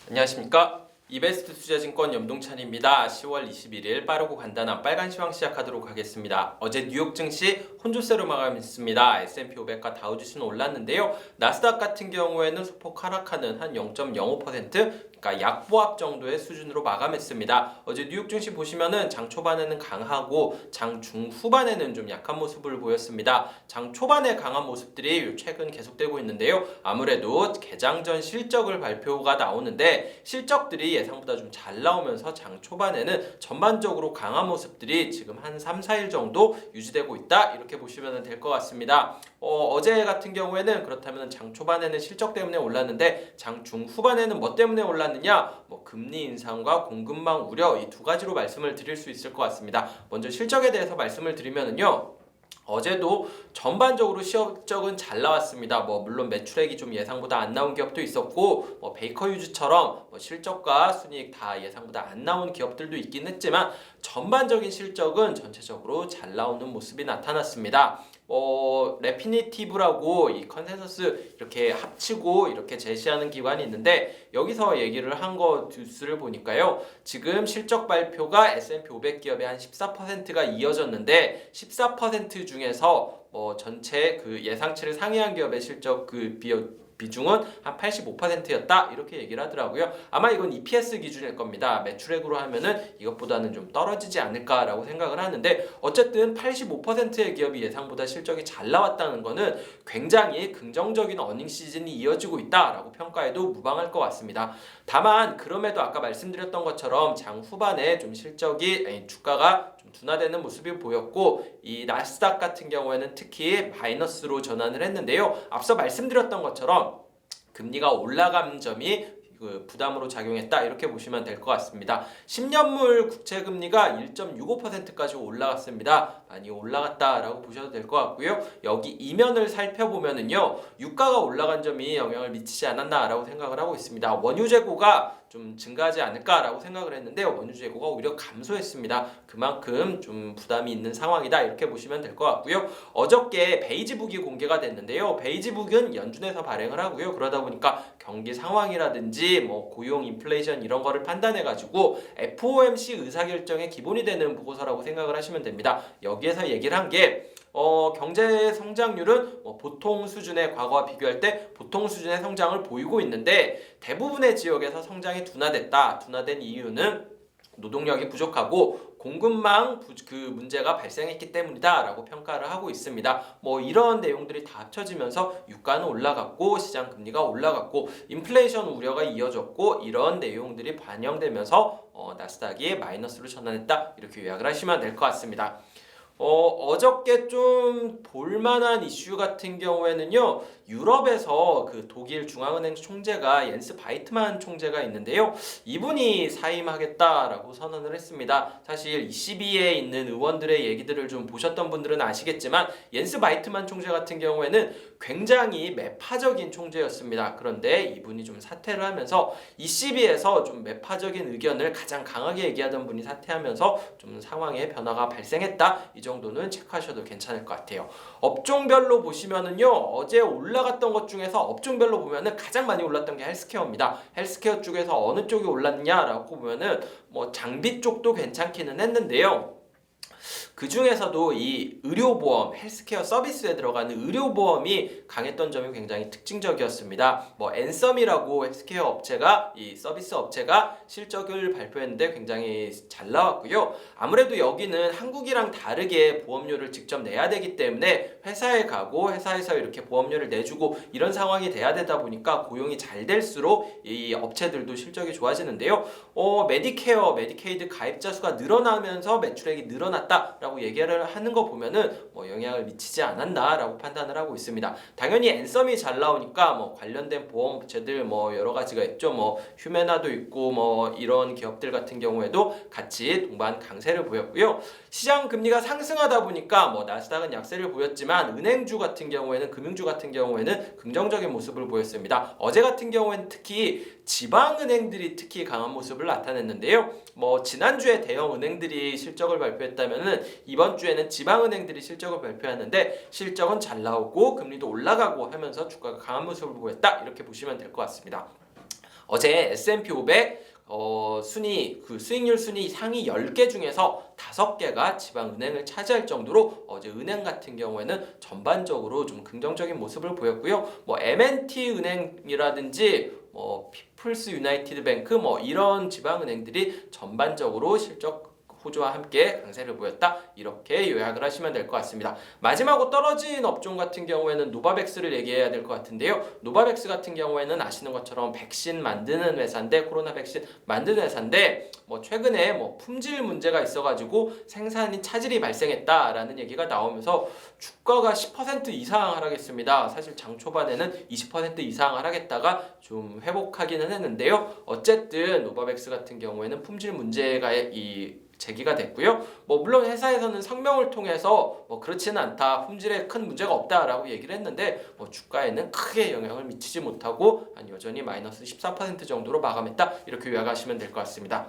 안녕하십니까? 이베스트 투자증권 염동찬입니다. 10월 21일 빠르고 간단한 빨간 시황 시작하도록 하겠습니다. 어제 뉴욕 증시 혼조세로 마감했습니다. S&P 500과 다우지수는 올랐는데요. 나스닥 같은 경우에는 소폭 하락하는 한 0.05%, 그러니까 약보합 정도의 수준으로 마감했습니다. 어제 뉴욕 증시 보시면은 장 초반에는 강하고 장 중후반에는 좀 약한 모습을 보였습니다. 장 초반에 강한 모습들이 최근 계속되고 있는데요. 아무래도 개장 전 실적을 발표가 나오는데 실적들이 예상보다 좀 잘 나오면서 장 초반에는 전반적으로 강한 모습들이 지금 한 3, 4일 정도 유지되고 있다, 이렇게 보시면 될 것 같습니다. 어제 같은 경우에는 그렇다면 장 초반에는 실적 때문에 올랐는데 장 중후반에는 뭐 때문에 올랐느냐? 금리 인상과 공급망 우려, 이 두 가지로 말씀을 드릴 수 있을 것 같습니다. 먼저 실적에 대해서 말씀을 드리면은요. 어제도 전반적으로 실적은 잘 나왔습니다. 물론 매출액이 좀 예상보다 안 나온 기업도 있었고, 베이커 휴즈처럼 실적과 순이익 다 예상보다 안 나온 기업들도 있긴 했지만 전반적인 실적은 전체적으로 잘 나오는 모습이 나타났습니다. 레피니티브라고 이 컨센서스 이렇게 합치고 이렇게 제시하는 기관이 있는데, 여기서 얘기를 한 거 뉴스를 보니까요, 지금 실적 발표가 S&P 500 기업의 한 14%가 이어졌는데 14% 중에서 전체 그 예상치를 상회한 기업의 실적 비중은 한 85%였다, 이렇게 얘기를 하더라고요. 아마 이건 EPS 기준일 겁니다. 매출액으로 하면은 이것보다는 좀 떨어지지 않을까라고 생각을 하는데, 어쨌든 85%의 기업이 예상보다 실적이 잘 나왔다는 거는 굉장히 긍정적인 어닝 시즌이 이어지고 있다라고 평가해도 무방할 것 같습니다. 다만 그럼에도 아까 말씀드렸던 것처럼 장 후반에 좀 주가가 좀 둔화되는 모습이 보였고, 이 나스닥 같은 경우에는 특히 마이너스로 전환을 했는데요. 앞서 말씀드렸던 것처럼 금리가 올라간 점이 부담으로 작용했다, 이렇게 보시면 될 것 같습니다. 10년물 국채금리가 1.65%까지 올라갔습니다. 많이 올라갔다라고 보셔도 될 것 같고요. 여기 이면을 살펴보면은요, 유가가 올라간 점이 영향을 미치지 않았나라고 생각을 하고 있습니다. 원유 재고가 좀 증가하지 않을까라고 생각을 했는데 원유 재고가 오히려 감소했습니다. 그만큼 좀 부담이 있는 상황이다, 이렇게 보시면 될 것 같고요. 어저께 베이지북이 공개가 됐는데요. 베이지북은 연준에서 발행을 하고요. 그러다 보니까 경기 상황이라든지 고용, 인플레이션 이런 거를 판단해가지고 FOMC 의사결정의 기본이 되는 보고서라고 생각을 하시면 됩니다. 여기에서 얘기를 한 게 경제 성장률은 보통 수준의, 과거와 비교할 때 보통 수준의 성장을 보이고 있는데 대부분의 지역에서 성장이 둔화된 이유는 노동력이 부족하고 공급망 문제가 발생했기 때문이다라고 평가를 하고 있습니다. 이런 내용들이 다 합쳐지면서 유가는 올라갔고 시장 금리가 올라갔고 인플레이션 우려가 이어졌고, 이런 내용들이 반영되면서 나스닥이 마이너스로 전환했다, 이렇게 요약을 하시면 될 것 같습니다. 어저께 좀 볼만한 이슈 같은 경우에는요, 유럽에서 그 독일 중앙은행 총재가 옌스 바이트만 총재가 있는데요, 이분이 사임하겠다라고 선언을 했습니다. 사실 ECB에 있는 의원들의 얘기들을 좀 보셨던 분들은 아시겠지만 옌스 바이트만 총재 같은 경우에는 굉장히 매파적인 총재였습니다. 그런데 이분이 좀 사퇴를 하면서 ECB에서 좀 매파적인 의견을 가장 강하게 얘기하던 분이 사퇴하면서 좀 상황에 변화가 발생했다, 이 정도는 체크하셔도 괜찮을 것 같아요. 업종별로 보시면은요, 어제 올라갔던 것 중에서 업종별로 보면은 가장 많이 올랐던 게 헬스케어입니다. 헬스케어 쪽에서 어느 쪽이 올랐냐라고 보면은 장비 쪽도 괜찮기는 했는데요. 그 중에서도 이 의료보험, 헬스케어 서비스에 들어가는 의료보험이 강했던 점이 굉장히 특징적이었습니다. 앤썸이라고 헬스케어 업체가, 이 서비스 업체가 실적을 발표했는데 굉장히 잘 나왔고요. 아무래도 여기는 한국이랑 다르게 보험료를 직접 내야 되기 때문에 회사에 가고 회사에서 이렇게 보험료를 내주고 이런 상황이 돼야 되다 보니까 고용이 잘 될수록 이 업체들도 실적이 좋아지는데요. 메디케이드 가입자 수가 늘어나면서 매출액이 늘어났다라고 얘기를 하는 거 보면은 영향을 미치지 않았나라고 판단을 하고 있습니다. 당연히 앤썸이 잘 나오니까 관련된 보험 업체들 여러 가지가 있죠. 휴메나도 있고 이런 기업들 같은 경우에도 같이 동반 강세를 보였고요. 시장 금리가 상승하다 보니까 나스닥은 약세를 보였지만 은행주 같은 경우에는, 금융주 같은 경우에는 긍정적인 모습을 보였습니다. 어제 같은 경우에는 특히 지방은행들이 특히 강한 모습을 나타냈는데요. 지난주에 대형은행들이 실적을 발표했다면은 이번 주에는 지방은행들이 실적을 발표하는데 실적은 잘 나오고 금리도 올라가고 하면서 주가가 강한 모습을 보였다, 이렇게 보시면 될 것 같습니다. 어제 S&P 500 순위 수익률 순위 상위 10개 중에서 5개가 지방은행을 차지할 정도로 어제 은행 같은 경우에는 전반적으로 좀 긍정적인 모습을 보였고요. 뭐 M&T 은행이라든지 피플스 유나이티드 뱅크 이런 지방은행들이 전반적으로 실적 호조와 함께 강세를 보였다. 이렇게 요약을 하시면 될 것 같습니다. 마지막으로 떨어진 업종 같은 경우에는 노바백스를 얘기해야 될 것 같은데요. 노바백스 같은 경우에는 아시는 것처럼 백신 만드는 회사인데 코로나 백신 만드는 회사인데 최근에 품질 문제가 있어가지고 생산이 차질이 발생했다라는 얘기가 나오면서 주가가 10% 이상 하락했습니다. 사실 장 초반에는 20% 이상 하락했다가 좀 회복하기는 했는데요. 어쨌든 노바백스 같은 경우에는 품질 문제가 제기가 됐고요. 물론 회사에서는 성명을 통해서 그렇지는 않다, 품질에 큰 문제가 없다라고 얘기를 했는데 주가에는 크게 영향을 미치지 못하고 여전히 마이너스 14% 정도로 마감했다. 이렇게 요약하시면 될 것 같습니다.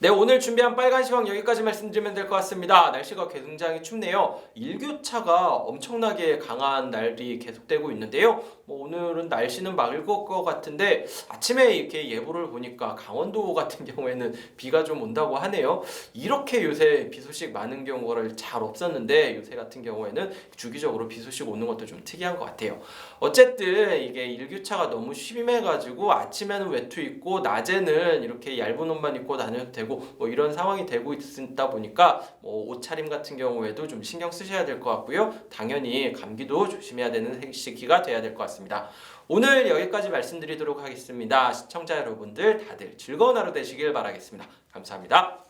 네, 오늘 준비한 빨간 시황 여기까지 말씀드리면 될 것 같습니다. 날씨가 굉장히 춥네요. 일교차가 엄청나게 강한 날이 계속되고 있는데요. 오늘은 날씨는 맑을 것 같은데 아침에 이렇게 예보를 보니까 강원도 같은 경우에는 비가 좀 온다고 하네요. 이렇게 요새 비 소식 많은 경우가 잘 없었는데 요새 같은 경우에는 주기적으로 비 소식 오는 것도 좀 특이한 것 같아요. 어쨌든 이게 일교차가 너무 심해가지고 아침에는 외투 입고 낮에는 이렇게 얇은 옷만 입고 다녀도 되고 이런 상황이 되고 있다 보니까 옷차림 같은 경우에도 좀 신경 쓰셔야 될 것 같고요. 당연히 감기도 조심해야 되는 시기가 돼야 될 것 같습니다. 오늘 여기까지 말씀드리도록 하겠습니다. 시청자 여러분들 다들 즐거운 하루 되시길 바라겠습니다. 감사합니다.